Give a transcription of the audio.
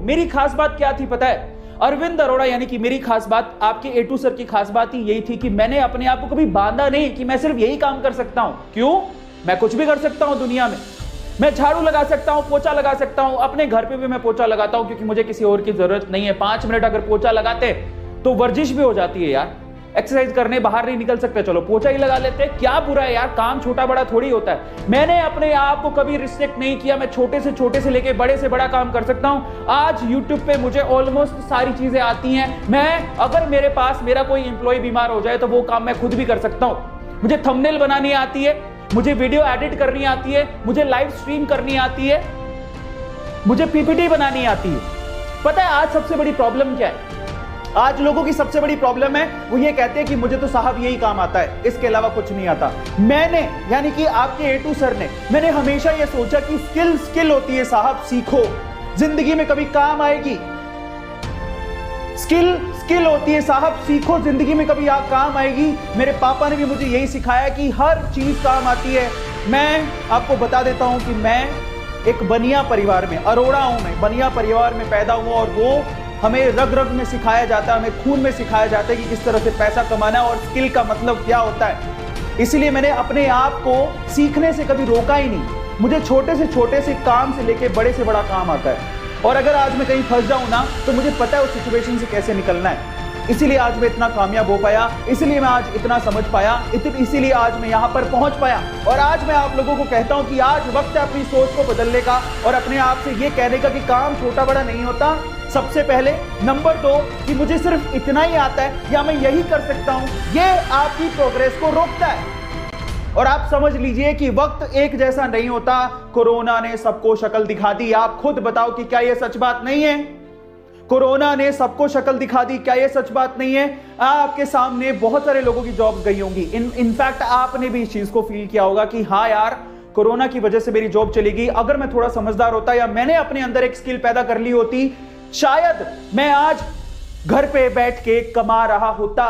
मेरी खास बात क्या थी पता है? अरविंद अरोड़ा यानी कि मेरी खास बात, आपके A2 सर की खास बात ही यही थी कि मैंने अपने आप को कभी बांधा नहीं कि मैं सिर्फ यही काम कर सकता हूं। क्यों? मैं कुछ भी कर सकता हूं दुनिया में। मैं झाड़ू लगा सकता हूं, पोछा लगा सकता हूं, अपने घर पे भी मैं पोछा लगाता हूं क्योंकि मुझे किसी और की जरूरत नहीं है। 5 मिनट अगर पोछा लगाते तो वर्जिश भी हो जाती है यार। एक्सरसाइज करने बाहर नहीं निकल सकते, चलो पोछा ही लगा लेते, क्या बुरा है यार, काम छोटा बड़ा थोड़ी होता है। मैंने अपने आप को कभी रिस्ट्रिक्ट नहीं किया, मैं छोटे से लेके बड़े से बड़ा काम कर सकता हूं। आज YouTube पे मुझे ऑलमोस्ट सारी चीजें आती हैं। मैं अगर मेरे पास मेरा कोई एम्प्लॉय बीमार हो जाए तो वो काम मैं खुद भी कर सकता हूं। मुझे थंबनेल बनानी आती है, मुझे वीडियो एडिट करनी आती है, मुझे लाइव स्ट्रीम करनी आती है, मुझे PPT बनानी आती है। पता है आज सबसे बड़ी प्रॉब्लम क्या है? आज लोगों की सबसे बड़ी प्रॉब्लम है, वो ये कहते हैं कि मुझे तो साहब यही काम आता है, इसके अलावा कुछ नहीं आता। मैंने यानी कि आपके A2 सर ने, मैंने हमेशा ये सोचा कि स्किल होती है साहब, सीखो, जिंदगी में कभी काम आएगी। स्किल होती है साहब, सीखो, जिंदगी में कभी काम आएगी। मेरे पापा ने भी मुझे यही सिखाया कि हर चीज काम आती है। मैं आपको बता देता हूं कि मैं एक बनिया परिवार में, अरोड़ा हूं मैं, बनिया परिवार में पैदा हुआ और वो हमें रग रग में सिखाया जाता है, हमें खून में सिखाया जाता है कि किस तरह से पैसा कमाना है और स्किल का मतलब क्या होता है। इसलिए मैंने अपने आप को सीखने से कभी रोका ही नहीं। मुझे छोटे से काम से लेके बड़े से बड़ा काम आता है और अगर आज मैं कहीं फंस जाऊं ना तो मुझे पता है उस सिचुएशन से कैसे निकलना है। इसीलिए आज मैं इतना कामयाब हो पाया, इसलिए मैं आज इतना समझ पाया, इसीलिए आज मैं यहाँ पर पहुंच पाया। और आज मैं आप लोगों को कहता हूं कि आज वक्त है अपनी सोच को बदलने का और अपने आप से ये कहने का कि काम छोटा बड़ा नहीं होता। सबसे पहले नंबर 2 कि मुझे सिर्फ इतना ही आता है या मैं यही कर सकता हूं, ये आपकी प्रोग्रेस को रोकता है। और आप समझ लीजिए कि वक्त एक जैसा नहीं होता। कोरोना ने सबको शक्ल दिखा दी। आप खुद बताओ कि क्या यह सच बात नहीं है? कोरोना ने सबको शक्ल दिखा दी, क्या यह सच बात नहीं है? आपके सामने बहुत सारे लोगों की जॉब्स गई होंगी। इनफैक्ट आपने भी इस चीज को फील किया होगा कि हाँ यार, कोरोना की वजह से मेरी जॉब चली गई। अगर मैं थोड़ा समझदार होता या मैंने अपने अंदर एक स्किल पैदा कर ली होती, शायद मैं आज घर पे बैठ के कमा रहा होता।